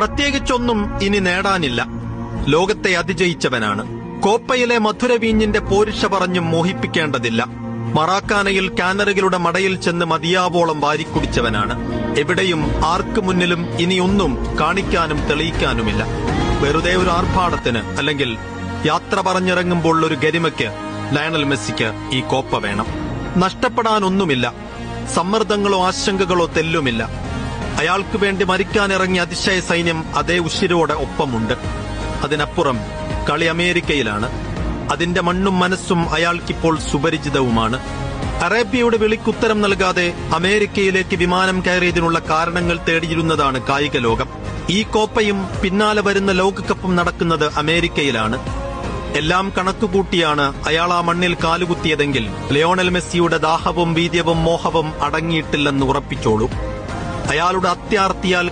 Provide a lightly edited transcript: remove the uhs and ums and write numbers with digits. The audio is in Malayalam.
പ്രത്യേകിച്ചൊന്നും ഇനി നേടാനില്ല. ലോകത്തെ അതിജയിച്ചവനാണ്. കോപ്പയിലെ മധുരവീഞ്ഞിന്റെ പോരിഷ പറഞ്ഞും മോഹിപ്പിക്കേണ്ടതില്ല. മറാക്കാനയിൽ കാനറുകളുടെ മടയിൽ ചെന്ന് മതിയാവോളം വാരിക്കുടിച്ചവനാണ്. എവിടെയും ആർക്ക് മുന്നിലും ഇനിയൊന്നും കാണിക്കാനും തെളിയിക്കാനുമില്ല. വെറുതെ ഒരു ആർഭാടത്തിന് അല്ലെങ്കിൽ യാത്ര പറഞ്ഞിറങ്ങുമ്പോൾ ഒരു ഗരിമയ്ക്ക് ലയണൽ മെസ്സിക്ക് ഈ കോപ്പ വേണം. നഷ്ടപ്പെടാനൊന്നുമില്ല. സമ്മർദ്ദങ്ങളോ ആശങ്കകളോ തെല്ലുമില്ല. അയാൾക്ക് വേണ്ടി മരിക്കാനിറങ്ങിയ അതിശയ സൈന്യം അതേ ഉശിരോടെ ഒപ്പമുണ്ട്. അതിനപ്പുറം കളി അമേരിക്കയിലാണ്. അതിന്റെ മണ്ണും മനസ്സും അയാൾക്കിപ്പോൾ സുപരിചിതവുമാണ്. അറേബ്യയുടെ വിളിക്കുത്തരം നൽകാതെ അമേരിക്കയിലേക്ക് വിമാനം കയറിയതിനുള്ള കാരണങ്ങൾ തേടിയിരുന്നതാണ് കായിക ലോകം. ഈ കോപ്പയും പിന്നാലെ വരുന്ന ലോകകപ്പും നടക്കുന്നത് അമേരിക്കയിലാണ്. എല്ലാം കണക്കുകൂട്ടിയാണ് അയാൾ ആ മണ്ണിൽ കാലുകുത്തിയതെങ്കിൽ ലയോണൽ മെസ്സിയുടെ ദാഹവും വീര്യവും മോഹവും അടങ്ങിയിട്ടില്ലെന്ന് ഉറപ്പിച്ചോളൂ. അയാളുടെ അത്യാർത്തിയാൽ